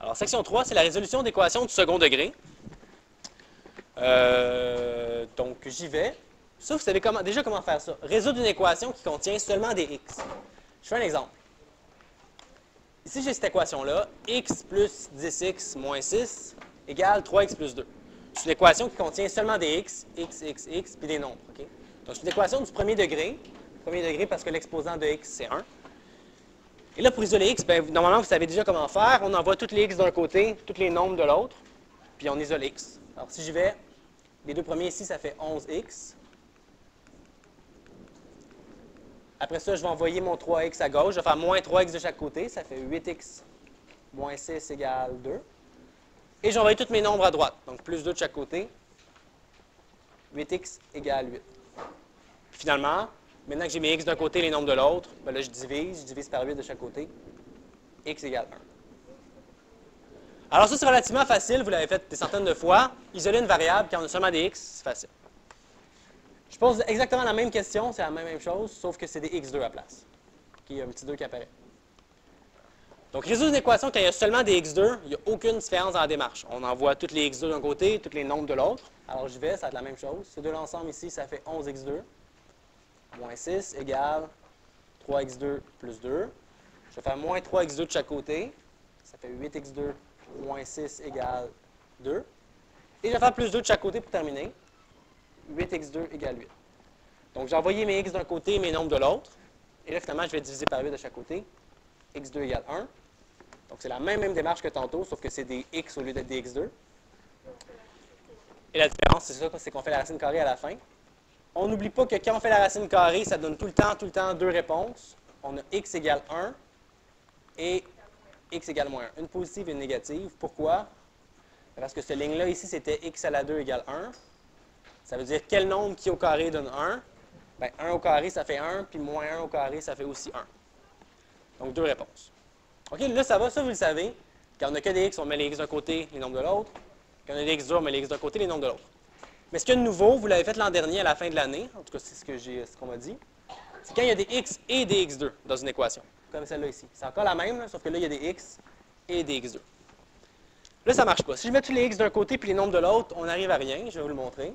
Alors, section 3, c'est la résolution d'équations du second degré. Donc, j'y vais. Ça, vous savez déjà comment faire ça. Résoudre une équation qui contient seulement des x. Je fais un exemple. Ici, j'ai cette équation-là, x plus 10x moins 6 égale 3x plus 2. C'est une équation qui contient seulement des x, puis des nombres. Okay? Donc, c'est une équation du premier degré. Premier degré parce que l'exposant de x, c'est 1. Et là, pour isoler x, bien, normalement, vous savez déjà comment faire. On envoie toutes les x d'un côté, tous les nombres de l'autre, puis on isole x. Alors, si j'y vais, les deux premiers ici, ça fait 11x. Après ça, je vais envoyer mon 3x à gauche. Je vais faire moins 3x de chaque côté. Ça fait 8x moins 6 égale 2. Et je vais envoyer tous mes nombres à droite. Donc, plus 2 de chaque côté. 8x égale 8. Puis finalement, maintenant que j'ai mes x d'un côté et les nombres de l'autre, ben là, je divise par 8 de chaque côté. X égale 1. Alors ça, c'est relativement facile. Vous l'avez fait des centaines de fois. Isoler une variable quand on a seulement des x, c'est facile. Je pose exactement la même question, c'est la même chose, sauf que c'est des x2 à la place. Il y a un petit 2 qui apparaît. Donc, résoudre une équation quand il y a seulement des x2, il n'y a aucune différence dans la démarche. On envoie tous les x2 d'un côté, tous les nombres de l'autre. Alors, j'y vais, ça va être la même chose. Ces deux ensemble ici, ça fait 11x2 moins 6 égale 3x2 plus 2. Je vais faire moins 3x2 de chaque côté. Ça fait 8x2 moins 6 égale 2. Et je vais faire plus 2 de chaque côté pour terminer. 8x2 égale 8. Donc, j'ai envoyé mes x d'un côté et mes nombres de l'autre. Et là, finalement, je vais diviser par 8 de chaque côté. x2 égale 1. Donc, c'est la même démarche que tantôt, sauf que c'est des x au lieu d'être des x2. Et la différence, c'est ça, c'est qu'on fait la racine carrée à la fin. On n'oublie pas que quand on fait la racine carrée, ça donne tout le temps deux réponses. On a x égale 1 et x égale moins 1. Une positive et une négative. Pourquoi? Parce que cette ligne-là, ici, c'était x à la 2 égale 1. Ça veut dire quel nombre qui au carré donne 1? Bien, 1 au carré, ça fait 1, puis moins 1 au carré, ça fait aussi 1. Donc, deux réponses. OK, là, ça va, ça, vous le savez. Quand on n'a que des x, on met les x d'un côté, les nombres de l'autre. Quand on a des x2, on met les x d'un côté, les nombres de l'autre. Mais ce qu'il y a de nouveau, vous l'avez fait l'an dernier à la fin de l'année, en tout cas, c'est ce qu'on m'a dit, c'est quand il y a des x et des x2 dans une équation, comme celle-là ici. C'est encore la même, sauf que là, il y a des x et des x2. Là, ça ne marche pas. Si je mets tous les x d'un côté puis les nombres de l'autre, on n'arrive à rien. Je vais vous le montrer.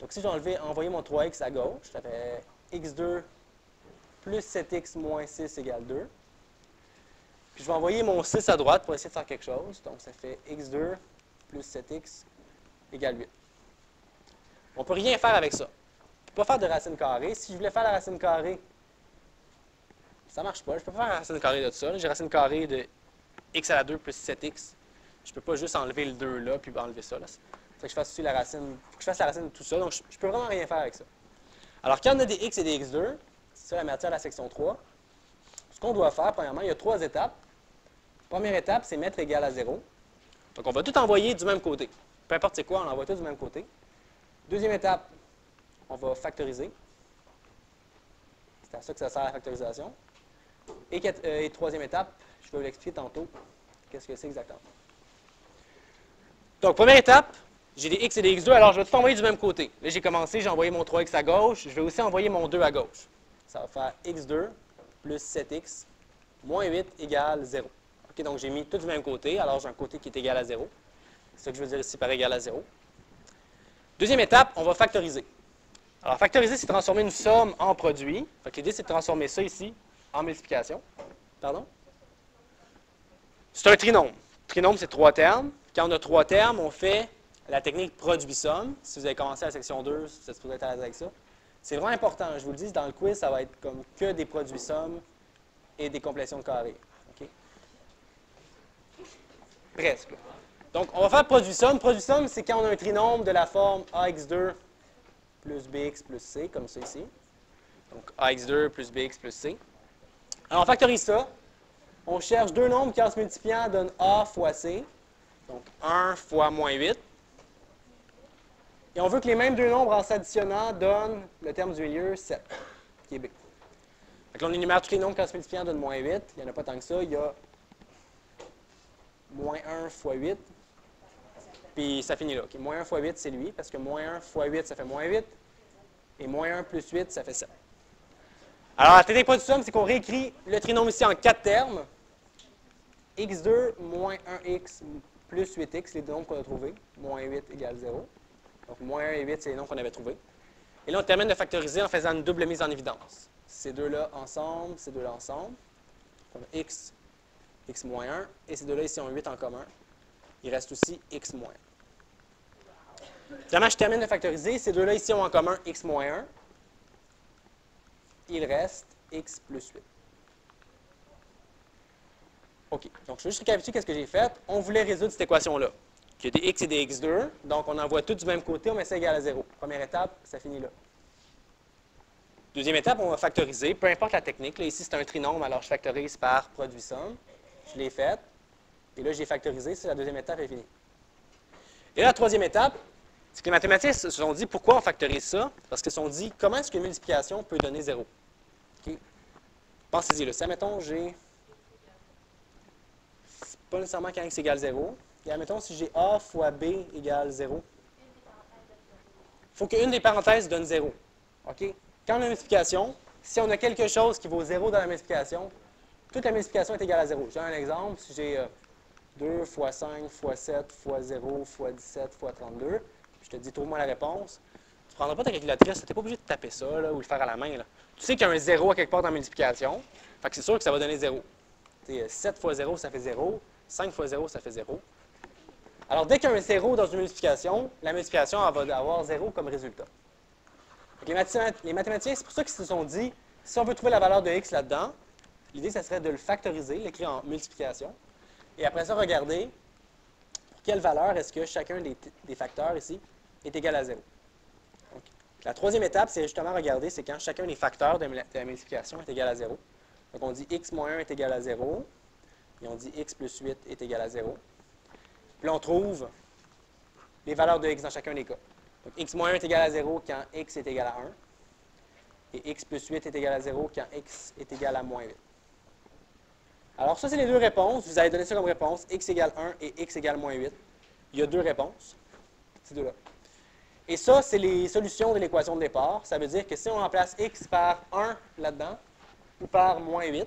Donc, si j'ai envoyé mon 3x à gauche, ça fait x2 plus 7x moins 6 égale 2. Puis, je vais envoyer mon 6 à droite pour essayer de faire quelque chose. Donc, ça fait x2 plus 7x égale 8. On ne peut rien faire avec ça. Je ne peux pas faire de racine carrée. Si je voulais faire la racine carrée, ça ne marche pas. Je ne peux pas faire la racine carrée de ça. J'ai racine carrée de x à la 2 plus 7x. Je ne peux pas juste enlever le 2 là puis enlever ça. Là. Faut que je fasse aussi la racine. Faut que je fasse la racine de tout ça. Donc, je ne peux vraiment rien faire avec ça. Alors, quand on a des x et des x2, c'est ça la matière de la section 3. Ce qu'on doit faire, premièrement, il y a 3 étapes. Première étape, c'est mettre égal à 0. Donc, on va tout envoyer du même côté. Peu importe c'est quoi, on envoie tout du même côté. Deuxième étape, on va factoriser. C'est à ça que ça sert la factorisation. Et troisième étape, je vais vous l'expliquer tantôt. Qu'est-ce que c'est exactement? Donc, première étape, j'ai des x et des x2, alors je vais tout envoyer du même côté. Là, j'ai commencé, j'ai envoyé mon 3x à gauche. Je vais aussi envoyer mon 2 à gauche. Ça va faire x2 plus 7x moins 8 égale 0. OK, donc j'ai mis tout du même côté, alors j'ai un côté qui est égal à 0. C'est ça que je veux dire ici par égal à 0. Deuxième étape, on va factoriser. Alors, factoriser, c'est transformer une somme en produit. L'idée, c'est de transformer ça ici en multiplication. Pardon? C'est un trinôme. Trinôme, c'est 3 termes. Quand on a 3 termes, on fait la technique produit-somme. Si vous avez commencé à la section 2, vous êtes supposé être à l'aise avec ça. C'est vraiment important. Je vous le dis, dans le quiz, ça va être comme que des produits-sommes et des complétions de carré. Okay? Presque. Donc, on va faire produit-somme. Produit-somme, c'est quand on a un trinôme de la forme ax2 plus bx plus c, comme ça ici. Donc, ax2 plus bx plus c. Alors, on factorise ça. On cherche deux nombres qui, en se multipliant, donnent a fois c. Donc, 1 fois moins 8. Et on veut que les mêmes deux nombres, en s'additionnant, donnent le terme du milieu, 7, qui est b. Donc, là, on énumère tous les nombres qui, en se multipliant, donnent moins 8. Il n'y en a pas tant que ça. Il y a moins 1 fois 8. Puis ça finit là. Okay. Moins 1 fois 8, c'est lui, parce que moins 1 fois 8, ça fait moins 8. Et moins 1 plus 8, ça fait 7. Alors, la technique produit-somme, c'est qu'on réécrit le trinôme ici en 4 termes. x2 moins 1x plus 8x, les deux nombres qu'on a trouvés. Moins 8 égale 0. Donc, moins 1 et 8, c'est les nombres qu'on avait trouvés. Et là, on termine de factoriser en faisant une double mise en évidence. Ces deux-là ensemble, ces deux-là ensemble. On a x, x moins 1, et ces deux-là ici ont 8 en commun. Il reste aussi x moins 1. Finalement, je termine de factoriser. Ces deux-là ici ont en commun x moins 1. Il reste x plus 8. OK. Donc, je vais juste récapituler ce que j'ai fait. On voulait résoudre cette équation-là. Il y a des x et des x2. Donc, on envoie tout du même côté. On met ça égal à 0. Première étape, ça finit là. Deuxième étape, on va factoriser. Peu importe la technique. Là, ici, c'est un trinôme, alors je factorise par produit-somme. Je l'ai fait. Et là, j'ai factorisé. C'est la deuxième étape est finie. Et là, la troisième étape, c'est que les mathématiciens se sont dit pourquoi on factorise ça? Parce qu'ils se sont dit comment est-ce qu'une multiplication peut donner 0? Okay. Pensez-y, là. Si, admettons, j'ai. C'est pas nécessairement quand x égale 0. Et admettons, si j'ai A fois B égale 0. Il faut qu'une des parenthèses donne 0. OK? Quand on a une multiplication, si on a quelque chose qui vaut 0 dans la multiplication, toute la multiplication est égale à 0. J'ai un exemple. Si j'ai 2 fois 5 fois 7 fois 0 fois 17 fois 32, je te dis, trouve-moi la réponse. Tu ne prendras pas ta calculatrice, tu n'es pas obligé de taper ça là, ou le faire à la main. Là. Tu sais qu'il y a un 0 à quelque part dans la multiplication, fait que c'est sûr que ça va donner 0. 7 fois 0, ça fait 0. 5 fois 0, ça fait 0. Alors, dès qu'il y a un 0 dans une multiplication, la multiplication elle va avoir 0 comme résultat. Les mathématiciens, c'est pour ça qu'ils se sont dit, si on veut trouver la valeur de x là-dedans, l'idée, ça serait de le factoriser, l'écrire en multiplication, et après ça, regarder pour quelle valeur est-ce que chacun des facteurs ici est égal à 0. Donc, la troisième étape, c'est justement regarder, c'est quand chacun des facteurs de la multiplication est égal à 0. Donc, on dit x moins 1 est égal à 0, et on dit x plus 8 est égal à 0. Puis là, on trouve les valeurs de x dans chacun des cas. Donc, x moins 1 est égal à 0 quand x est égal à 1. Et x plus 8 est égal à 0 quand x est égal à moins 8. Alors, ça, c'est les deux réponses. Vous allez donner ça comme réponse, x égale 1 et x égale moins 8. Il y a deux réponses, ces deux-là. Et ça, c'est les solutions de l'équation de départ. Ça veut dire que si on remplace x par 1 là-dedans, ou par moins 8,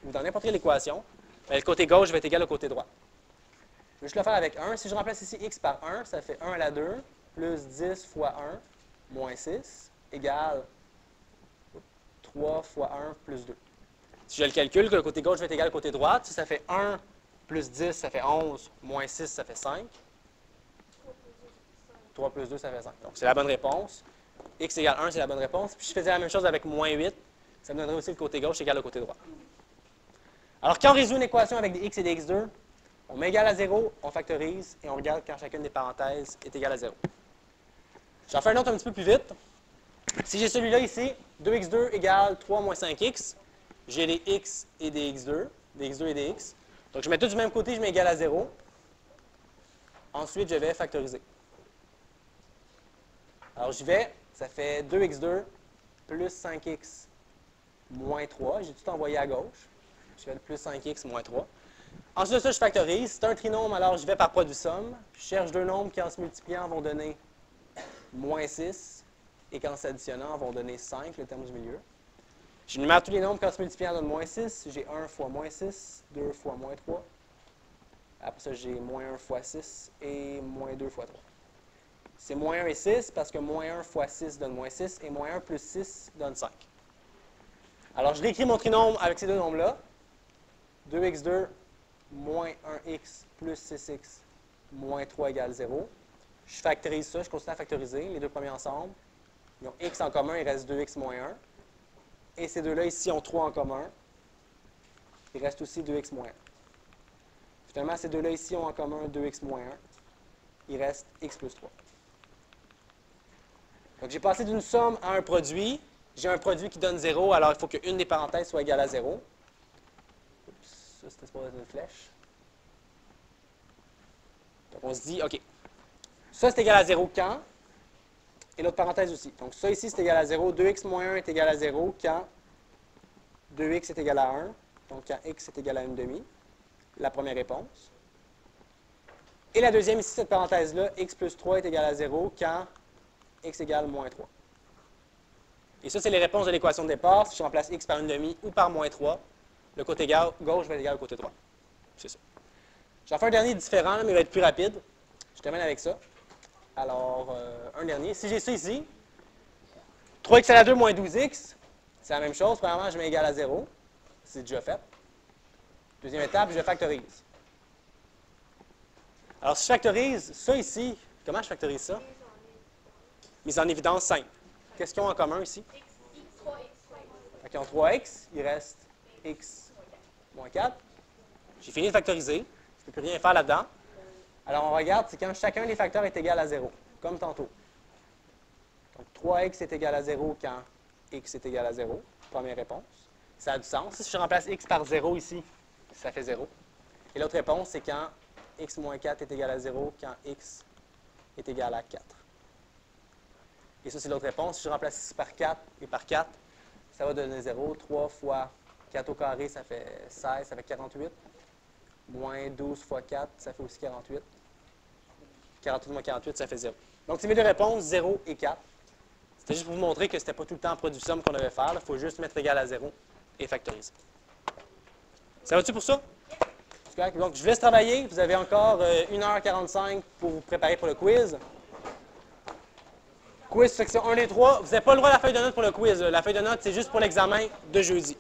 ou dans n'importe quelle équation, le côté gauche va être égal au côté droit. Je vais juste le faire avec 1. Si je remplace ici x par 1, ça fait 1 à la 2, plus 10 fois 1, moins 6, égale 3 fois 1 plus 2. Si je le calcule, que le côté gauche va être égal au côté droit, si ça fait 1 plus 10, ça fait 11, moins 6, ça fait 5. 3 plus 2, ça fait 5. Donc, c'est la bonne réponse. X égale 1, c'est la bonne réponse. Puis, je faisais la même chose avec moins 8. Ça me donnerait aussi le côté gauche égal au côté droit. Alors, quand on résout une équation avec des x et des x2, on met égal à 0, on factorise, et on regarde quand chacune des parenthèses est égale à 0. J'en fais un autre un petit peu plus vite. Si j'ai celui-là ici, 2x2 égale 3 moins 5x, j'ai des x et des x2, des x2 et des x. Donc, je mets tout du même côté, je mets égal à 0. Ensuite, je vais factoriser. Alors, j'y vais, ça fait 2x2 plus 5x moins 3. J'ai tout envoyé à gauche. Je fais le plus 5x moins 3. Ensuite de ça, je factorise. C'est un trinôme, alors je vais par produit-somme. Je cherche deux nombres qui, en se multipliant, vont donner moins 6 et qu'en s'additionnant, vont donner 5, le terme du milieu. Je numère tous les nombres qui, en se multipliant, donnent moins 6. J'ai 1 fois moins 6, 2 fois moins 3. Après ça, j'ai moins 1 fois 6 et moins 2 fois 3. C'est moins 1 et 6 parce que moins 1 fois 6 donne moins 6 et moins 1 plus 6 donne 5. Alors, je réécris mon trinôme avec ces deux nombres-là. 2x2 moins 1x plus 6x moins 3 égale 0. Je factorise ça, je continue à factoriser les deux premiers ensemble. Ils ont x en commun, il reste 2x moins 1. Et ces deux-là ici ont 3 en commun. Il reste aussi 2x moins 1. Finalement, ces deux-là ici ont en commun 2x moins 1. Il reste x plus 3. Donc, j'ai passé d'une somme à un produit. J'ai un produit qui donne 0, alors il faut qu'une des parenthèses soit égale à 0. Oups, ça, c'était supposé être une flèche. Donc, on se dit, OK, ça, c'est égal à 0 quand? Et l'autre parenthèse aussi. Donc, ça ici, c'est égal à 0. 2x moins 1 est égal à 0 quand 2x est égal à 1. Donc, quand x est égal à 1,5. La première réponse. Et la deuxième, ici, cette parenthèse-là, x plus 3 est égal à 0 quand x égale moins 3. Et ça, c'est les réponses de l'équation de départ. Si je remplace x par 1,5 ou par moins 3, le côté gauche va être égal au côté droit. C'est ça. J'en fais un dernier différent, mais il va être plus rapide. Je termine avec ça. Alors, un dernier. Si j'ai ça ici, 3x à la 2 moins 12x, c'est la même chose. Premièrement, je mets égal à 0. C'est déjà fait. Deuxième étape, je factorise. Alors, si je factorise ça ici, comment je factorise ça? Mise en évidence simple. Qu'est-ce qu'ils ont en commun ici? Ils ont 3x, il reste x moins 4. J'ai fini de factoriser. Je ne peux plus rien faire là-dedans. Alors, on regarde, c'est quand chacun des facteurs est égal à 0, comme tantôt. Donc, 3x est égal à 0 quand x est égal à 0. Première réponse. Ça a du sens. Si je remplace x par 0 ici, ça fait 0. Et l'autre réponse, c'est quand x moins 4 est égal à 0, quand x est égal à 4. Et ça, c'est l'autre réponse. Si je remplace ici par 4 et par 4, ça va donner 0. 3 fois 4 au carré, ça fait 16, ça fait 48. Moins 12 fois 4, ça fait aussi 48. 48 moins 48, ça fait 0. Donc, c'est mes deux réponses, 0 et 4. C'était juste pour vous montrer que ce n'était pas tout le temps en produit somme qu'on devait faire. Il faut juste mettre égal à 0 et factoriser. Ça va-tu pour ça? Donc, je vous laisse travailler. Vous avez encore 1h45 pour vous préparer pour le quiz. Quiz section 1 et 3. Vous n'avez pas le droit à la feuille de notes pour le quiz. La feuille de notes, c'est juste pour l'examen de jeudi.